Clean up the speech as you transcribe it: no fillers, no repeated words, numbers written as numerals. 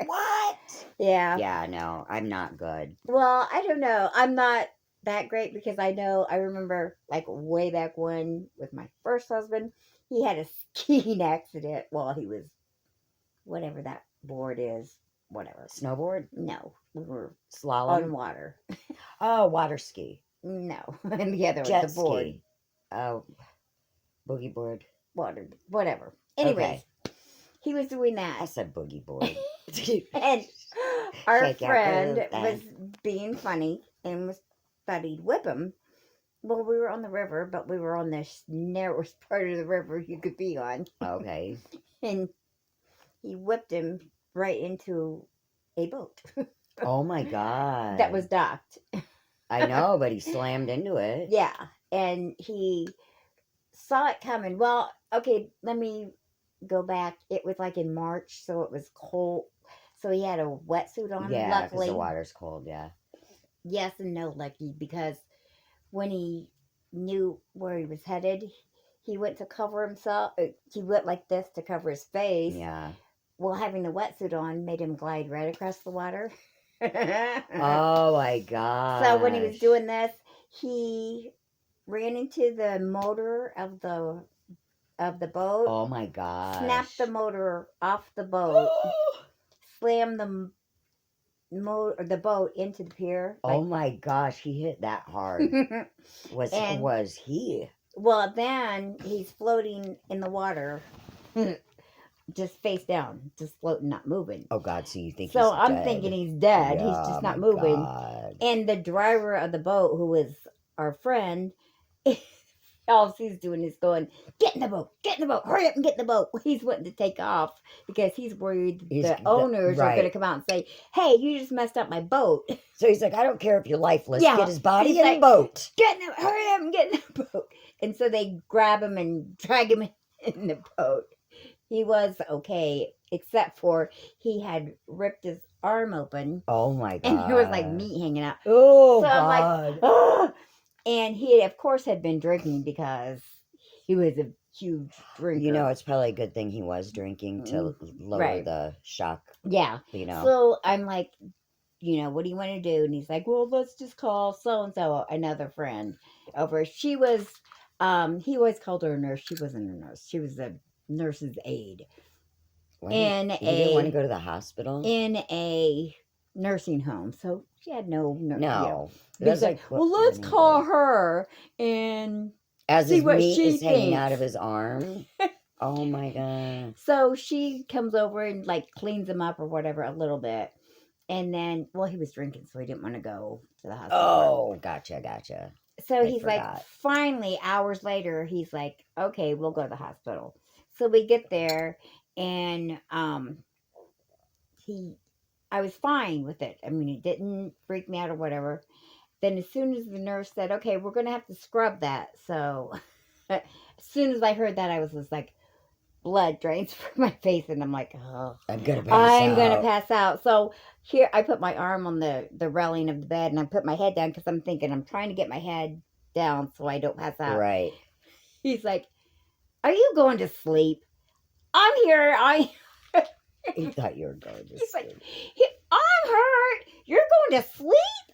What? Yeah. Yeah, no, I'm not good. Well, I don't know. I'm not that great because I remember like way back when with my first husband, he had a skiing accident while he was whatever that board is, whatever. Snowboard? No, we were Slalom? on water. Oh, water ski. No, and the other one, Jet the board, ski. Oh, boogie board. water, whatever. Anyways, Okay. he was doing I that, said boogie board. and our Shake out friend the was thing. being funny and was thought he'd whip him. Well, we were on the river, but we were on the narrowest part of the river you could be on. Okay. And he whipped him right into a boat Oh my God. that was docked. I know, but he slammed into it. Yeah. And he saw it coming. Well, okay, let me go back. It was like in March, so it was cold. So he had a wetsuit on, Yeah, because luckily. the water's cold, yeah. Yes and no, lucky, because when he knew where he was headed, he went to cover himself. He went like this to cover his face. Yeah. Well, having the wetsuit on made him glide right across the water. Oh my God. So when he was doing this, he ran into the motor of the boat. Oh my God. Snapped the motor off the boat. Slammed the boat into the pier. Oh my gosh, he hit that hard. Was he? Well, then he's floating in the water, just face down, just floating, not moving. Oh God, so you think So he's I'm dead. thinking he's dead. Yeah, He's just not my moving. God. And the driver of the boat, who was our friend, all he's doing is going, get in the boat, hurry up and get in the boat. He's wanting to take off because he's worried the owners are going to come out and say, hey, you just messed up my boat. So he's like, I don't care if you're lifeless. Yeah, get his body he's in like, the boat. Hurry up and get in the boat. And so they grab him and drag him in the boat. He was okay, except for he had ripped his arm open. Oh my God. And there was like meat hanging out. Oh so God. I'm like, oh. And he, of course, had been drinking because he was a huge drinker. You know, it's probably a good thing he was drinking to lower the shock. Yeah. You know. So I'm like, what do you want to do? And he's like, well, let's just call so-and-so, another friend over. She was, he always called her a nurse. She wasn't a nurse. She was a nurse's aide. He didn't want to go to the hospital? In a nursing home. So she had no. That's like, well, let's call her and as see his what meat she is hanging thinks. out of his arm. Oh my God. So she comes over and like cleans him up or whatever a little bit. And then, well, he was drinking, so he didn't want to go to the hospital. Oh, gotcha. So he's like, finally, hours later, he's like, okay, we'll go to the hospital. So we get there, and I was fine with it. I mean, it didn't freak me out or whatever. Then as soon as the nurse said, okay, we're going to have to scrub that. So as soon as I heard that, I was just like, blood drains from my face. And I'm like, oh, I'm going to pass out. So here, I put my arm on the railing of the bed and I put my head down because I'm thinking I'm trying to get my head down so I don't pass out. Right. He's like, are you going to sleep? I'm here. He thought you were going to sleep. Like, I'm hurt. You're going to sleep?